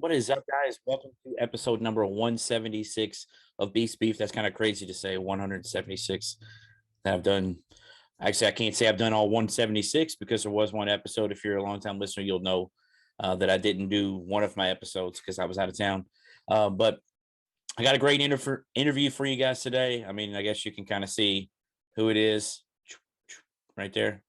What is up, guys? Welcome to episode number 176 of Beast Beef. That's kind of crazy to say 176 that I've done. Actually, I can't say I've done all 176 because there was one episode. If you're a long-time listener, you'll know that I didn't do one of my episodes because I was out of town. But I got a great interview for you guys today. I mean, I guess you can kind of see who it is right there.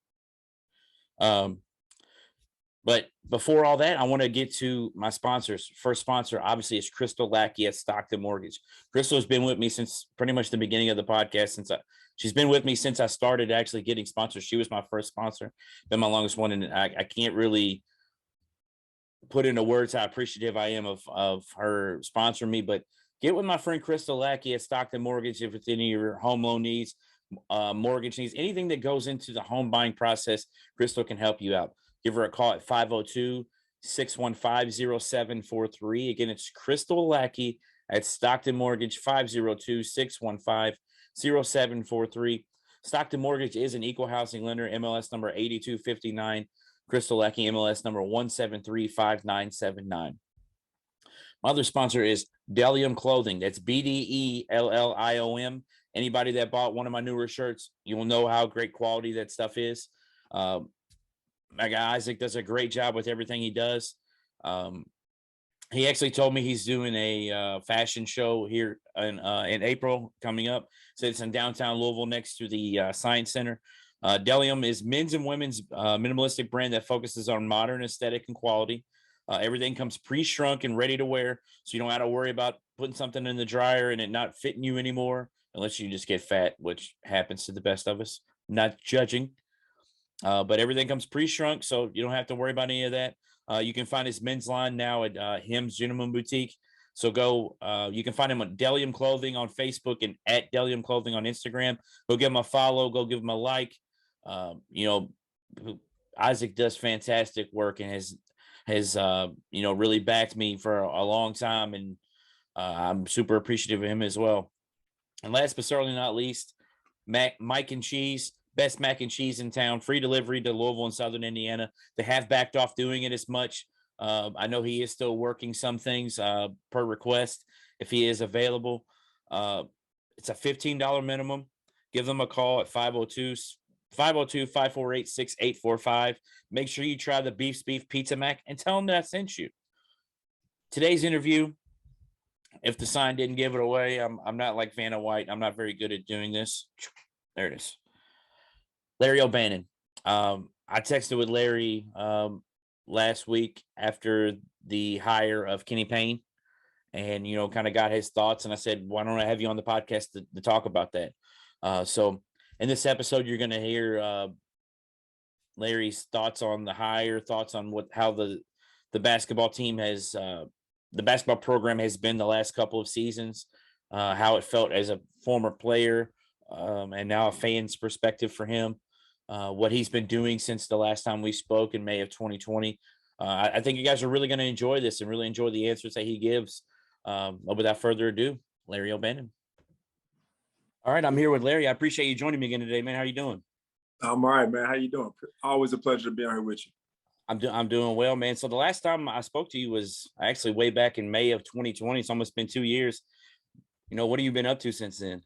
But before all that, I want to get to my sponsors. First sponsor, obviously, is Crystal Lackey at Stockton Mortgage. Crystal has been with me since pretty much the beginning of the podcast. She's been with me since I started actually getting sponsors. She was my first sponsor, been my longest one, and I can't really put into words how appreciative I am of her sponsoring me. But get with my friend Crystal Lackey at Stockton Mortgage if it's any of your home loan needs, mortgage needs, anything that goes into the home buying process. Crystal can help you out. Give her a call at 502-615-0743. Again, it's Crystal Lackey at Stockton Mortgage, 502-615-0743. Stockton Mortgage is an equal housing lender, MLS number 8259. Crystal Lackey, MLS number 1735979. My other sponsor is Delium Clothing. That's BDELLIOM. Anybody that bought one of my newer shirts, you will know how great quality that stuff is. My guy Isaac does a great job with everything he does. He actually told me he's doing a fashion show here in April coming up. So it's in downtown Louisville next to the Science Center. Delium is men's and women's minimalistic brand that focuses on modern aesthetic and quality. Everything comes pre-shrunk and ready to wear, so you don't have to worry about putting something in the dryer and it not fitting you anymore, unless you just get fat, which happens to the best of us. Not judging. But everything comes pre-shrunk, so you don't have to worry about any of that. You can find his men's line now at Him's Gentleman Boutique. So you can find him on Delium Clothing on Facebook and at Delium Clothing on Instagram. Go give him a follow. Go give him a like. Isaac does fantastic work and has really backed me for a long time, and I'm super appreciative of him as well. And last but certainly not least, Mike and Cheese. Best mac and cheese in town, free delivery to Louisville and Southern Indiana. They have backed off doing it as much. I know he is still working some things per request if he is available. It's a $15 minimum. Give them a call at 502-548-6845. Make sure you try the Beef Pizza Mac and tell them that I sent you. Today's interview, if the sign didn't give it away, I'm not like Vanna White. I'm not very good at doing this. There it is. Larry OBannon. I texted with Larry last week after the hire of Kenny Payne and, kind of got his thoughts. And I said, why don't I have you on the podcast to talk about that? So in this episode, you're going to hear Larry's thoughts on the hire, thoughts on how the basketball team has, the basketball program has been the last couple of seasons, how it felt as a former player and now a fan's perspective for him. What he's been doing since the last time we spoke in May of 2020. I think you guys are really going to enjoy this and really enjoy the answers that he gives. Without further ado, Larry OBannon. All right, I'm here with Larry. I appreciate you joining me again today, man. How are you doing? I'm all right, man. How you doing? Always a pleasure to be on here with you. I'm doing well, man. So the last time I spoke to you was actually way back in May of 2020. It's almost been 2 years. What have you been up to since then?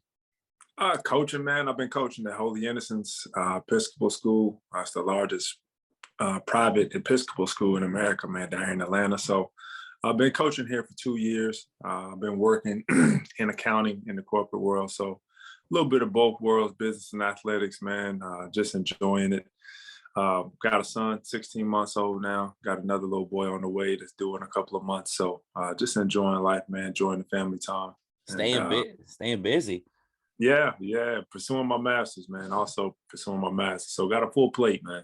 Coaching, man. I've been coaching at Holy Innocents Episcopal School. It's the largest private Episcopal school in America, man, down here in Atlanta. So I've been coaching here for 2 years. I've been working in accounting in the corporate world. So a little bit of both worlds, business and athletics, man. Just enjoying it. Got a son, 16 months old now. Got another little boy on the way that's due in a couple of months. So just enjoying life, man. Enjoying the family time. Staying busy. Yeah. Pursuing my master's, man. Also pursuing my master's. So got a full plate, man.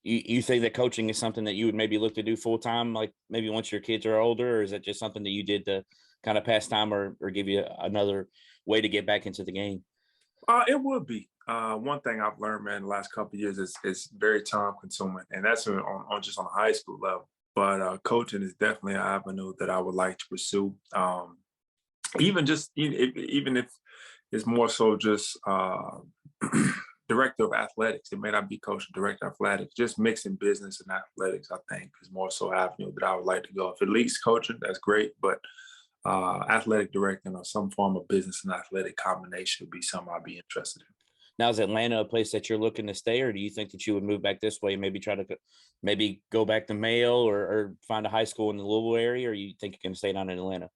You think that coaching is something that you would maybe look to do full time, like maybe once your kids are older, or is that just something that you did to kind of pass time or give you another way to get back into the game? It would be. One thing I've learned, man, the last couple of years is very time consuming, and that's on just on a high school level. But coaching is definitely an avenue that I would like to pursue. Even if it's more so just director of athletics. It may not be coach, director of athletics. Just mixing business and athletics, I think, is more so avenue that I would like to go. If it leads coaching, that's great, but athletic directing or some form of business and athletic combination would be something I'd be interested in. Now, is Atlanta a place that you're looking to stay, or do you think that you would move back this way, maybe try to maybe go back to Mayo or find a high school in the Louisville area, or you think you're going to stay down in Atlanta?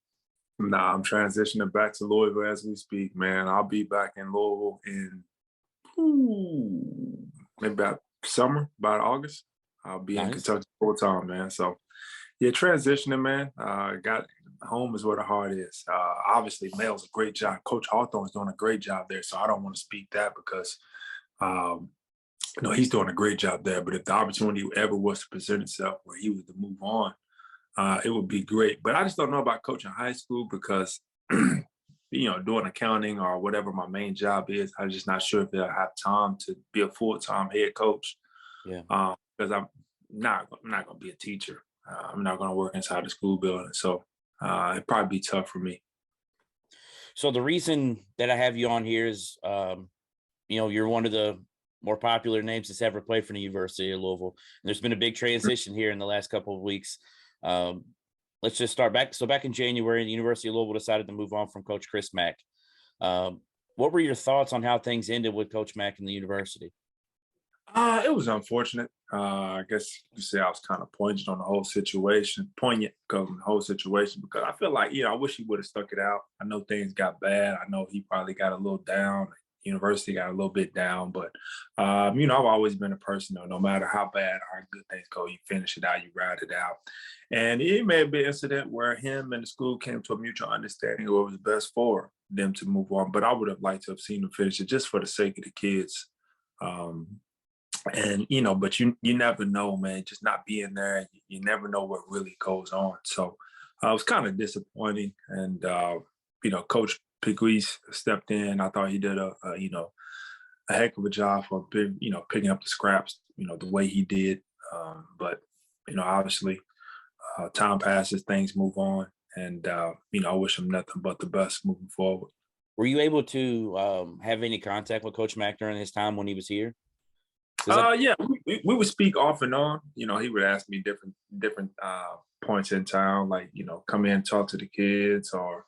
Nah, I'm transitioning back to Louisville as we speak, man. I'll be back in Louisville in maybe about summer, about August. I'll be in Kentucky full time, man. So yeah, transitioning, man. Got home is where the heart is. Obviously, Mayo's a great job. Coach Hawthorne's doing a great job there. So I don't want to speak that because he's doing a great job there. But if the opportunity ever was to present itself where he was to move on, it would be great. But I just don't know about coaching high school because, doing accounting or whatever my main job is, I'm just not sure if I'll have time to be a full-time head coach. Yeah. Because I'm not going to be a teacher. I'm not going to work inside the school building. So it'd probably be tough for me. So the reason that I have you on here is, you're one of the more popular names that's ever played for the University of Louisville. And there's been a big transition here in the last couple of weeks. Let's just start back. So back in January, the University of Louisville decided to move on from Coach Chris Mack. What were your thoughts on how things ended with Coach Mack and the university? It was unfortunate. I guess you could say I was kind of poignant on the whole situation because I feel like, I wish he would have stuck it out. I know things got bad. I know he probably got a little down. University got a little bit down, but I've always been a person though, no matter how bad or how good things go, you finish it out, you ride it out. And it may have been an incident where him and the school came to a mutual understanding of what was best for them to move on. But I would have liked to have seen them finish it just for the sake of the kids. But you never know, man, just not being there, you never know what really goes on. So it was kind of disappointing. And, Coach Piguis stepped in. I thought he did a heck of a job for picking up the scraps, the way he did. But obviously time passes, things move on. And, I wish him nothing but the best moving forward. Were you able to have any contact with Coach Mack during his time when he was here? Yeah, we would speak off and on. He would ask me different points in town, like, come in and talk to the kids, or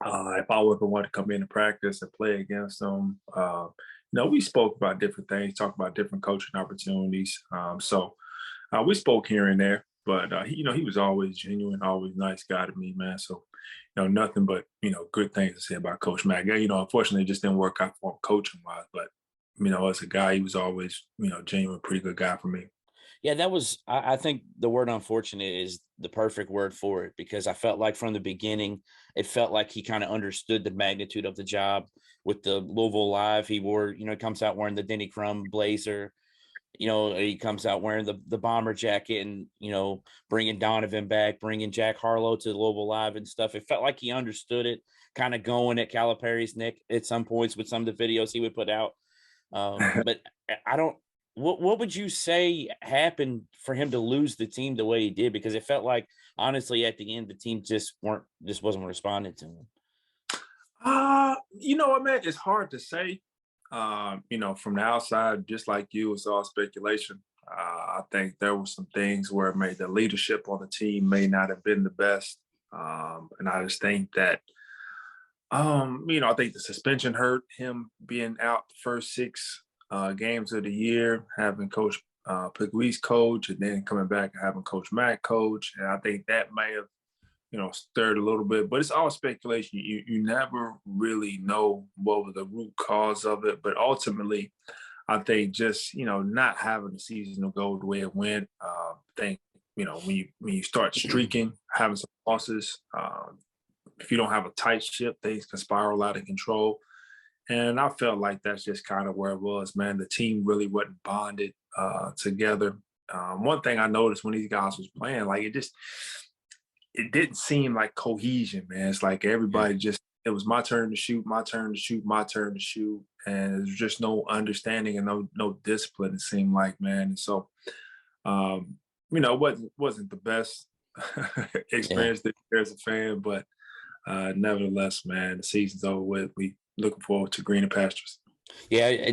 if I ever wanted to come in and practice and play against them. We spoke about different things, talked about different coaching opportunities. So we spoke here and there, but he was always genuine, always nice guy to me, man. So, nothing but, good things to say about Coach Mack. Unfortunately, it just didn't work out for him coaching wise, but as a guy, he was always, genuine, pretty good guy for me. Yeah, I think the word unfortunate is the perfect word for it, because I felt like from the beginning, it felt like he kind of understood the magnitude of the job with the Louisville Live. He wore, he comes out wearing the Denny Crum blazer, he comes out wearing the bomber jacket and, bringing Donovan back, bringing Jack Harlow to Louisville Live and stuff. It felt like he understood it, kind of going at Calipari's neck at some points with some of the videos he would put out. But what would you say happened for him to lose the team the way he did? Because it felt like, honestly, at the end, the team just wasn't responding to him. What, man, it's hard to say. From the outside, just like you, it's all speculation. I think there were some things where the leadership on the team may not have been the best. And I just think that, I think the suspension hurt him being out the first 6 games of the year, having Coach Piguis coach, and then coming back and having Coach Mack coach. And I think that may have, stirred a little bit, but it's all speculation. You never really know what was the root cause of it. But ultimately, I think just, not having the season to go the way it went, I think, when you start streaking, having some losses, if you don't have a tight ship, things can spiral out of control. And I felt like that's just kind of where it was, man. The team really wasn't bonded together. One thing I noticed when these guys was playing, like it didn't seem like cohesion, man. It's like everybody it was my turn to shoot, my turn to shoot, my turn to shoot. And there's just no understanding and no discipline, it seemed like, man. And so, it wasn't the best experience as a fan, but nevertheless, man, the season's over with. We looking forward to greener pastures. Yeah,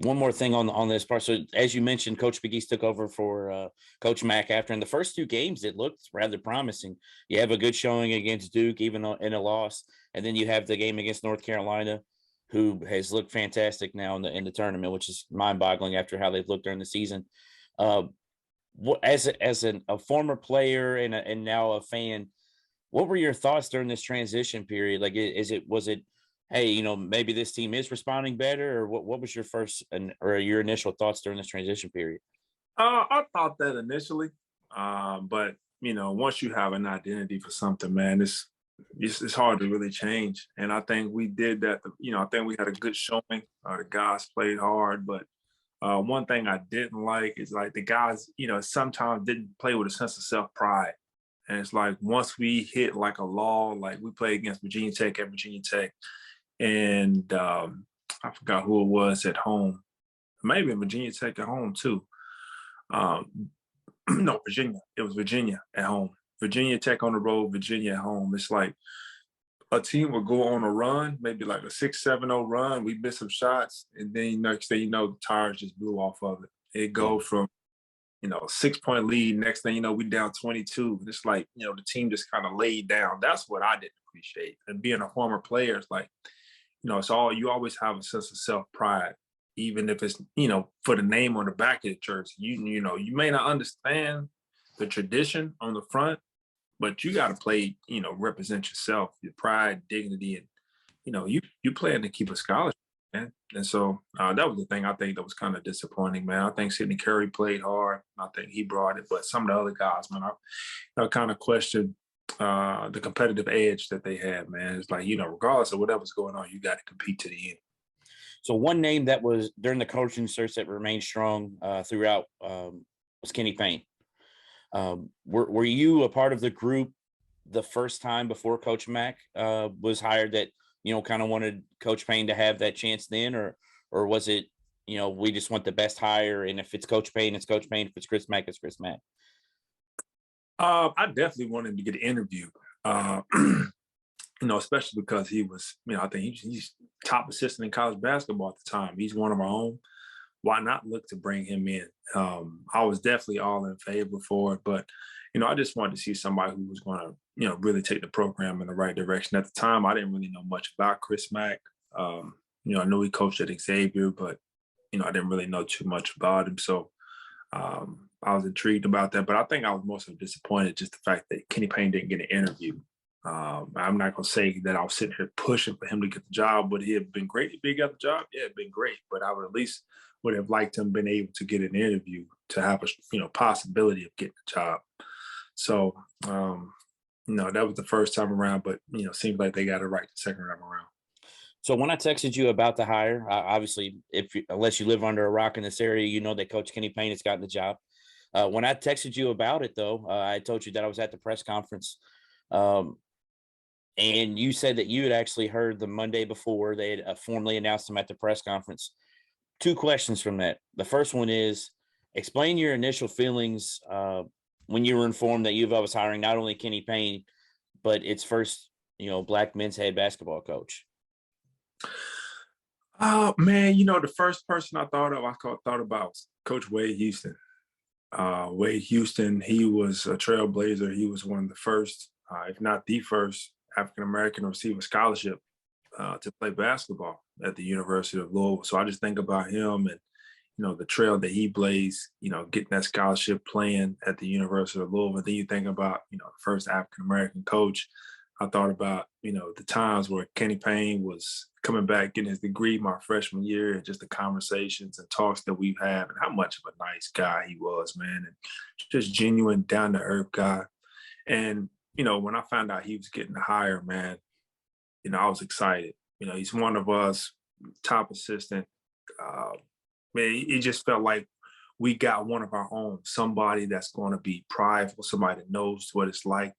one more thing on this part. So as you mentioned, Coach McGee's took over for Coach Mack after in the first two games, it looked rather promising. You have a good showing against Duke, even in a loss, and then you have the game against North Carolina, who has looked fantastic now in the tournament, which is mind-boggling after how they've looked during the season. What as a former player and now a fan, what were your thoughts during this transition period? Like, was it, hey, maybe this team is responding better, or what was your first or your initial thoughts during this transition period? I thought that initially, but once you have an identity for something, man, it's hard to really change. And I think we did that. I think we had a good showing. The guys played hard, but one thing I didn't like is like the guys, sometimes didn't play with a sense of self-pride. And it's like once we hit like a lull, like we played against Virginia Tech at Virginia Tech, and I forgot who it was at home. Maybe Virginia Tech at home too. No, Virginia. It was Virginia at home. Virginia Tech on the road, Virginia at home. It's like a team would go on a run, maybe like a 6-7-0 run. We missed some shots, and then next thing you know, the tires just blew off of it. It go from 6-point lead. Next thing you know, we down 22. It's like the team just kind of laid down. That's what I didn't appreciate. And being a former player, it's like it's all you always have a sense of self-pride, even if it's for the name on the back of the jersey. You may not understand the tradition on the front, but you got to play, represent yourself, your pride, dignity, and you plan to keep a scholarship, man. And so that was the thing I think that was kind of disappointing, man. I think Sidney Curry played hard. I think he brought it, but some of the other guys, man, I kind of questioned the competitive edge that they had, man. It's like regardless of whatever's going on, you got to compete to the end. So one name that was during the coaching search that remained strong throughout was Kenny Payne. Were you a part of the group the first time before Coach Mack was hired that kind of wanted Coach Payne to have that chance then, or was it we just want the best hire, and if it's Coach Payne, it's Coach Payne. If it's Chris Mack, it's Chris Mack. I definitely wanted him to get an interview. Especially because he was, I think he's top assistant in college basketball at the time. He's one of our own. Why not look to bring him in? I was definitely all in favor for it, but I just wanted to see somebody who was going to, really take the program in the right direction. At the time, I didn't really know much about Chris Mack. I knew he coached at Xavier, but I didn't really know too much about him. So I was intrigued about that, but I think I was more so disappointed just the fact that Kenny Payne didn't get an interview. I'm not going to say that I was sitting here pushing for him to get the job. Would he have been great if he got the job? Yeah, it'd been great, but I would at least would have liked him been able to get an interview to have a possibility of getting the job. So that was the first time around, but seems like they got it right the second time around. So when I texted you about the hire, obviously, unless you live under a rock in this area, that Coach Kenny Payne has gotten the job. When I texted you about it, though, I told you that I was at the press conference, and you said that you had actually heard the Monday before they had formally announced him at the press conference. Two questions from that. The first one is, explain your initial feelings when you were informed that U of L was hiring not only Kenny Payne, but its first, Black men's head basketball coach. Oh man, the first person I thought about was Coach Wade Houston. Wade Houston, he was a trailblazer. He was one of the first, if not the first, African-American to receive a scholarship to play basketball at the University of Louisville. So I just think about him and, the trail that he blazed, getting that scholarship playing at the University of Louisville. Then you think about, the first African-American coach. I thought about, the times where Kenny Payne was coming back, getting his degree my freshman year, and just the conversations and talks that we've had, and how much of a nice guy he was, man, and just genuine, down-to-earth guy. And, when I found out he was getting the hire, man, I was excited. He's one of us, top assistant. Man, it just felt like we got one of our own, somebody that's going to be prideful, somebody that knows what it's like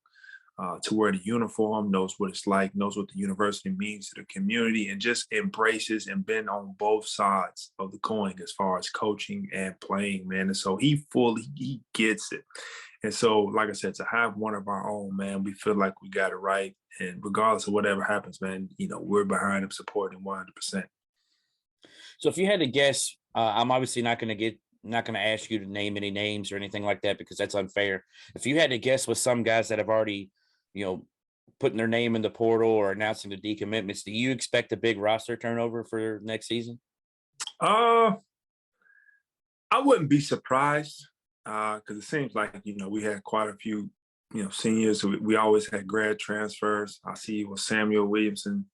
to wear the uniform, knows what it's like, knows what the university means to the community, and just embraces and been on both sides of the coin as far as coaching and playing, man. And so he gets it. And so, like I said, to have one of our own, man, we feel like we got it right. And regardless of whatever happens, man, we're behind him, supporting him 100%. So if you had to guess I'm obviously not going to ask you to name any names or anything like that because that's unfair. If you had to guess with some guys that have already, putting their name in the portal or announcing the decommitments, do you expect a big roster turnover for next season? Uh, I wouldn't be surprised because it seems like we had quite a few seniors. We always had grad transfers. I see Samuel Williamson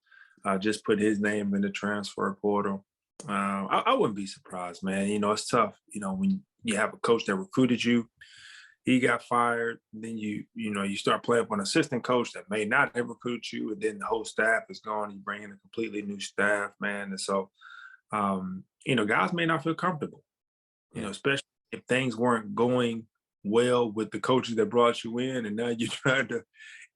just put his name in the transfer portal. I wouldn't be surprised, man. It's tough. When you have a coach that recruited you, he got fired. Then you start playing for an assistant coach that may not have recruited you, and then the whole staff is gone. You bring in a completely new staff, man, and so guys may not feel comfortable. Especially if things weren't going well with the coaches that brought you in, and now you're trying to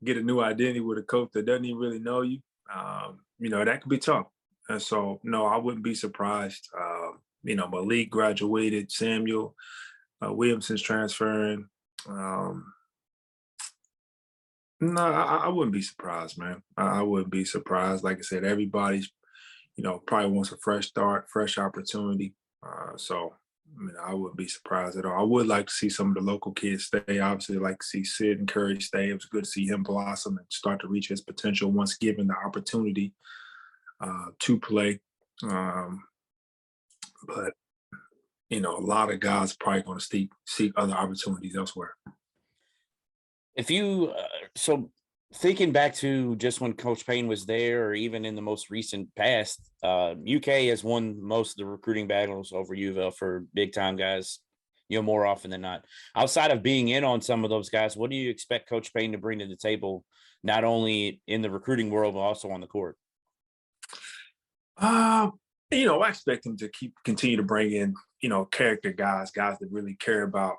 get a new identity with a coach that doesn't even really know you. That could be tough. And so, no, I wouldn't be surprised. Malik graduated, Samuel Williamson's transferring. No, I wouldn't be surprised, man. I wouldn't be surprised. Like I said, everybody's, probably wants a fresh start, fresh opportunity. I wouldn't be surprised at all. I would like to see some of the local kids stay. Obviously, I'd like to see Sid and Curry stay. It was good to see him blossom and start to reach his potential once given the opportunity to play. But a lot of guys probably going to seek other opportunities elsewhere. If you so thinking back to just when Coach Payne was there, or even in the most recent past, UK has won most of the recruiting battles over Louisville for big time guys, more often than not. Outside of being in on some of those guys, what do you expect Coach Payne to bring to the table, not only in the recruiting world, but also on the court? I expect him to continue to bring in, character guys that really care about,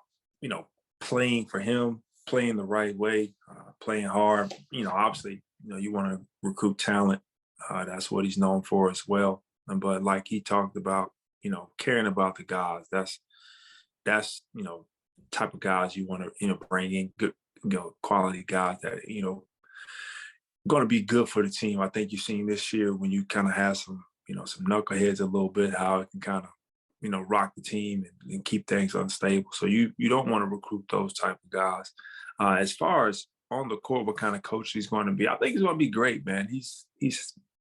playing for him, playing the right way, playing hard. Obviously, you want to recruit talent. That's what he's known for as well. But like he talked about, caring about the guys. That's type of guys you want to bring in, good quality guys that going to be good for the team. I think you've seen this year when you kind of have some some knuckleheads a little bit, how it can kind of rock the team and keep things unstable. So you don't want to recruit those type of guys. As far as on the court, what kind of coach he's going to be, I think he's going to be great, man. He's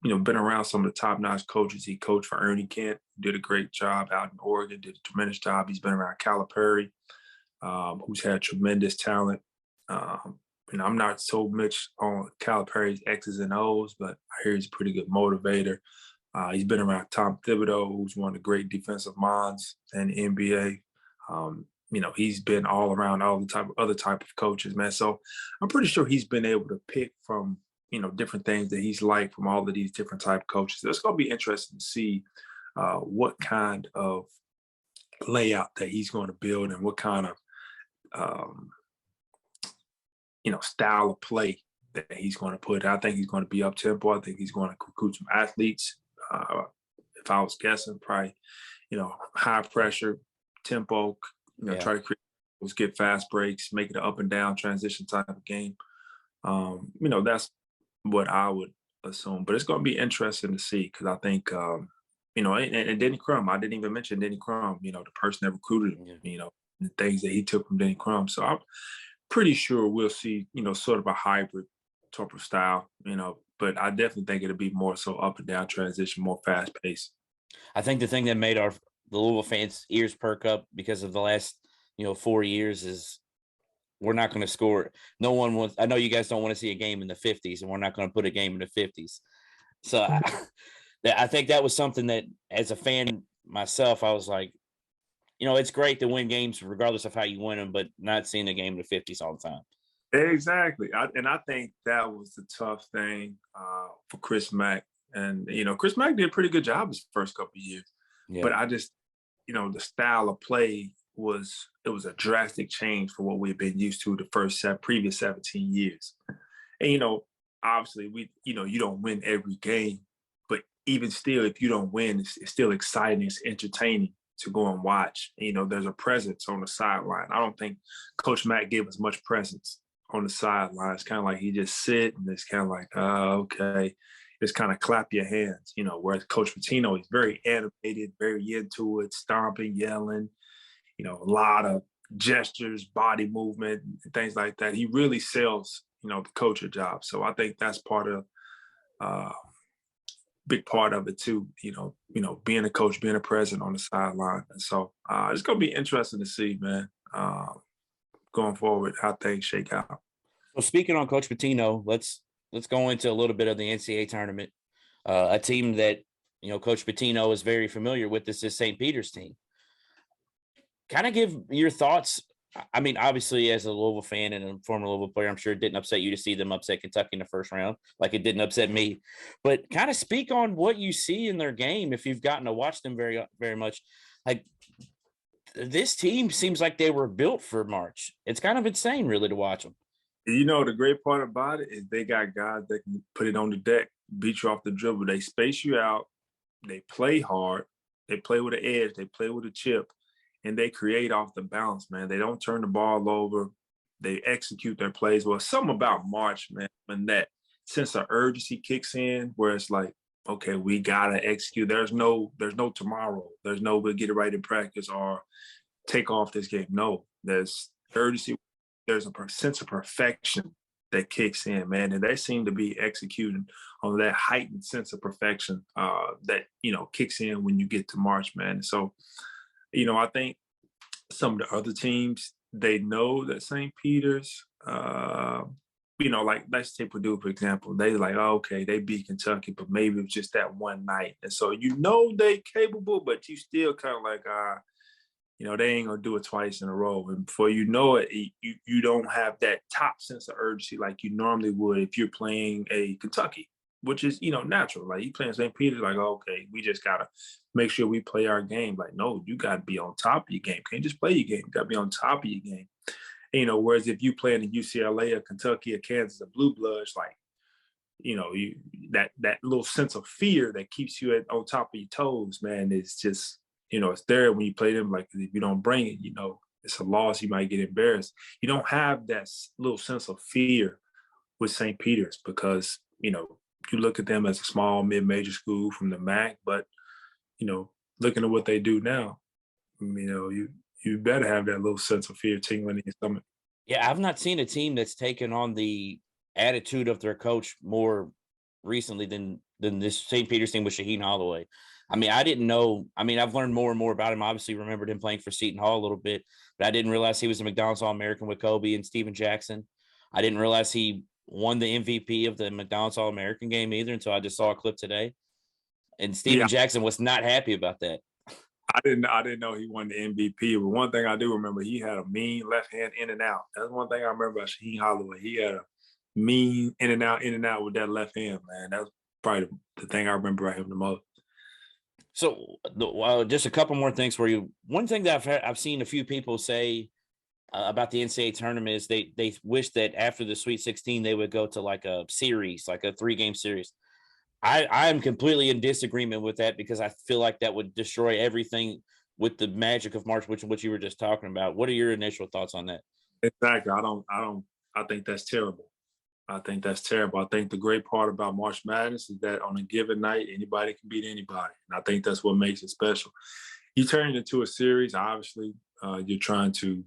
been around some of the top-notch coaches. He coached for Ernie Kent, did a great job out in Oregon, did a tremendous job. He's been around Calipari, who's had tremendous talent. I'm not so much on Calipari's X's and O's, but I hear he's a pretty good motivator. He's been around Tom Thibodeau, who's one of the great defensive minds in the NBA. He's been all around all the other type of coaches, man. So I'm pretty sure he's been able to pick from, different things that he's liked from all of these different type of coaches. It's going to be interesting to see what kind of layout that he's going to build and what kind of, style of play that he's going to put. I think he's going to be up tempo. I think he's going to recruit some athletes. If I was guessing, probably, high pressure, tempo, try to get fast breaks, make it an up and down transition type of game. That's what I would assume. But it's going to be interesting to see because I think, and Denny Crum, I didn't even mention Denny Crum, the person that recruited him, the things that he took from Denny Crum. So I'm pretty sure we'll see, sort of a hybrid type of style, but I definitely think it'll be more so up and down transition, more fast paced. I think the thing that made the Louisville fans' ears perk up because of the last, 4 years is we're not going to score. No one wants. I know you guys don't want to see a game in the 50s, and we're not going to put a game in the 50s. So I think that was something that, as a fan myself, I was like, it's great to win games regardless of how you win them, but not seeing a game in the 50s all the time. Exactly. I think that was the tough thing for Chris Mack. And, Chris Mack did a pretty good job his first couple of years. Yeah. But I just, the style of play was a drastic change from what we've been used to the previous 17 years. And, obviously, you don't win every game. But even still, if you don't win, it's still exciting. It's entertaining to go and watch. There's a presence on the sideline. I don't think Coach Mack gave us much presence on the sideline. It's kind of like he just sit and it's kind of like, okay. just kind of clap your hands, whereas Coach Pitino, he's very animated, very into it, stomping, yelling, a lot of gestures, body movement, things like that. He really sells, the coaching job. So I think that's big part of it too, being a coach, being a president on the sideline. And so it's going to be interesting to see, man, going forward, how things shake out. So speaking on Coach Pitino, let's go into a little bit of the NCAA tournament. A team that, Coach Pitino is very familiar with. This is St. Peter's team. Kind of give your thoughts. I mean, obviously, as a Louisville fan and a former Louisville player, I'm sure it didn't upset you to see them upset Kentucky in the first round, like it didn't upset me. But kind of speak on what you see in their game if you've gotten to watch them very, very much. Like, this team seems like they were built for March. It's kind of insane, really, to watch them. The great part about it is they got guys that can put it on the deck, beat you off the dribble. They space you out. They play hard. They play with an edge. They play with a chip. And they create off the bounce, man. They don't turn the ball over. They execute their plays well. Something about March, man, when that sense of urgency kicks in, where it's like, okay, we gotta execute. There's no tomorrow. There's no we'll get it right in practice or take off this game. No, there's urgency. There's a sense of perfection that kicks in, man, and they seem to be executing on that heightened sense of perfection that kicks in when you get to March, man. So. I think some of the other teams, they know that St. Peter's, like let's take Purdue, for example. They like, oh, okay, they beat Kentucky, but maybe it was just that one night. And so they capable, but you still kind of like, they ain't gonna do it twice in a row. And before you know it, you don't have that top sense of urgency like you normally would if you're playing a Kentucky, which is, natural. Like you playing St. Peter's, like, oh, okay, we just gotta make sure we play our game. Like, no, you gotta be on top of your game. Can't just play your game. You gotta be on top of your game. And, whereas if you play in a UCLA or Kentucky or Kansas or Blue Bloods, like, that little sense of fear that keeps you on top of your toes, man, is just, it's there when you play them. Like, if you don't bring it, it's a loss. You might get embarrassed. You don't have that little sense of fear with St. Peter's because, you look at them as a small mid-major school from the Mack, but looking at what they do now, you better have that little sense of fear tingling in your stomach. Yeah, I've not seen a team that's taken on the attitude of their coach more recently than this St. Peter's team with Shaheen Holloway. I mean, I didn't know. I mean, I've learned more and more about him. I obviously remembered him playing for Seton Hall a little bit, but I didn't realize he was a McDonald's All-American with Kobe and Steven Jackson. I didn't realize he won the MVP of the McDonald's All-American game either until I just saw a clip today. And Steven Jackson was not happy about that. I didn't know he won the MVP. But one thing I do remember, he had a mean left hand in and out. That's one thing I remember about Shaheen Holloway. He had a mean in and out with that left hand, man. That's probably the thing I remember about him the most. So just a couple more things for you. One thing that I've seen a few people say about the NCAA tournament is they wish that after the Sweet 16 they would go to like a series, like a 3-game series. I am completely in disagreement with that because I feel like that would destroy everything with the magic of March, which what you were just talking about. What are your initial thoughts on that? Exactly. I think that's terrible. I think that's terrible. I think the great part about March Madness is that on a given night, anybody can beat anybody. And I think that's what makes it special. You turn it into a series, obviously, you're trying to,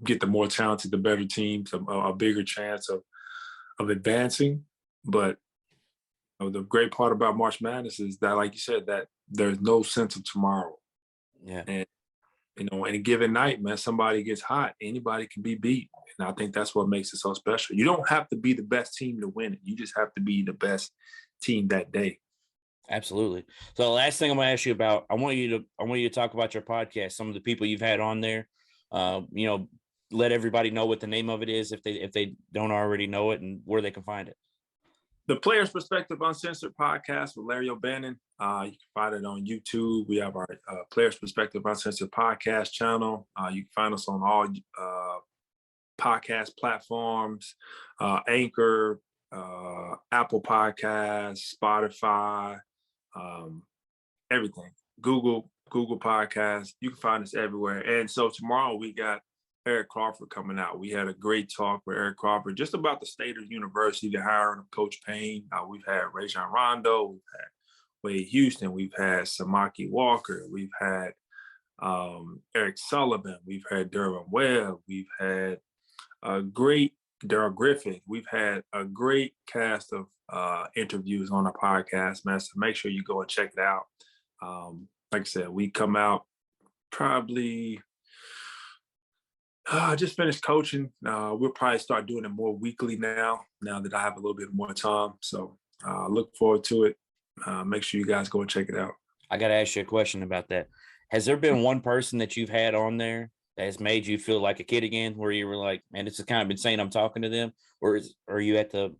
get the more talented, the better teams, a bigger chance of advancing. But the great part about March Madness is that, like you said, that there's no sense of tomorrow. Yeah. And, any given night, man, somebody gets hot, anybody can be beat. And I think that's what makes it so special. You don't have to be the best team to win it. You just have to be the best team that day. Absolutely. So the last thing I'm going to ask you about, I want you to talk about your podcast, some of the people you've had on there. Let everybody know what the name of it is if they don't already know it and where they can find it. The Players Perspective Uncensored podcast with Larry OBannon. You can find it on YouTube. We have our Players Perspective Uncensored podcast channel. You can find us on all podcast platforms, Anchor, Apple Podcasts, Spotify, everything. Google Podcasts. You can find us everywhere. And so tomorrow we got Eric Crawford coming out. We had a great talk with Eric Crawford just about the state of the university, the hiring of Coach Payne. We've had Rajon Rondo, we've had Wade Houston, we've had Samaki Walker, we've had Eric Sullivan, we've had Derwin Webb, we've had a great Daryl Griffin. We've had a great cast of interviews on our podcast, man. So make sure you go and check it out. Like I said, we come out probably. I just finished coaching. We'll probably start doing it more weekly now that I have a little bit more time. So look forward to it. Make sure you guys go and check it out. I got to ask you a question about that. Has there been one person that you've had on there that has made you feel like a kid again, where you were like, man, it's kind of insane I'm talking to them? Or are you at the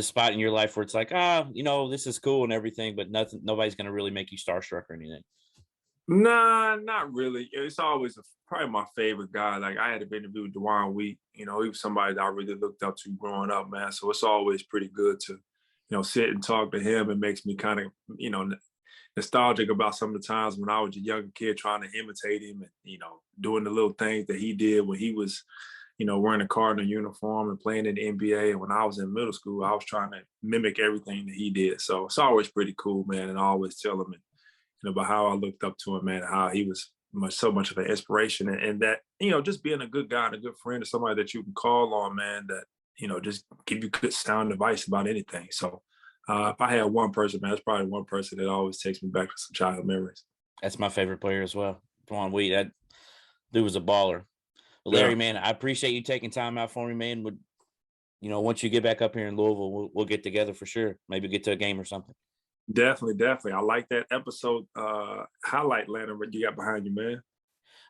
spot in your life where it's like, this is cool and everything, but nobody's going to really make you starstruck or anything? Nah, not really. It's always probably my favorite guy. Like, I had an interview with Dewan Wheat. He was somebody that I really looked up to growing up, man. So it's always pretty good to, sit and talk to him. It makes me kind of, nostalgic about some of the times when I was a younger kid trying to imitate him and, doing the little things that he did when he was, wearing a Cardinal uniform and playing in the NBA. And when I was in middle school, I was trying to mimic everything that he did. So it's always pretty cool, man. And I always tell him, about how I looked up to him, man, how he was so much of an inspiration, and that, just being a good guy and a good friend, or somebody that you can call on, man, that, just give you good sound advice about anything. So if I had one person, man, that's probably one person that always takes me back to some childhood memories. That's my favorite player as well. Dewan Wheat, that dude was a baller. Well, Larry, man, I appreciate you taking time out for me, man. Once you get back up here in Louisville, we'll get together for sure. Maybe get to a game or something. Definitely. I like that episode highlight, Landon, what you got behind you, man.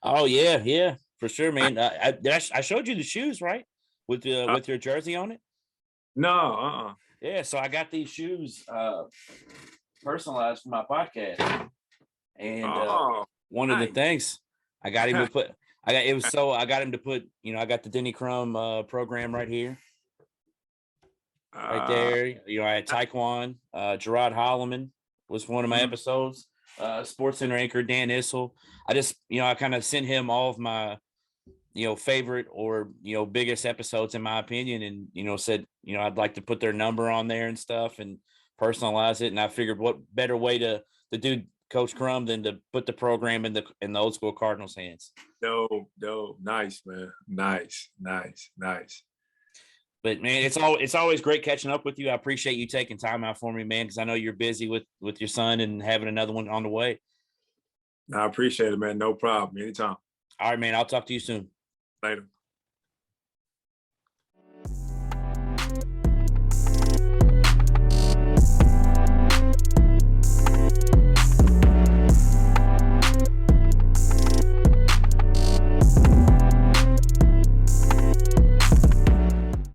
Oh yeah, for sure, man. I showed you the shoes, right? With your jersey on it. No, Yeah, so I got these shoes personalized for my podcast, and one of the things I got him to put, I got him to put, I got the Denny Crum program right here. Right there, I had Taekwon, Gerard Holloman was one of my episodes. Sports Center anchor Dan Issel. I just, I kind of sent him all of my, favorite or biggest episodes in my opinion, and said, I'd like to put their number on there and stuff and personalize it. And I figured, what better way to do Coach Crum than to put the program in the old school Cardinals hands. No, nice, man, nice. But man, it's always great catching up with you. I appreciate you taking time out for me, man, because I know you're busy with your son and having another one on the way. I appreciate it, man. No problem. Anytime. All right, man. I'll talk to you soon. Later.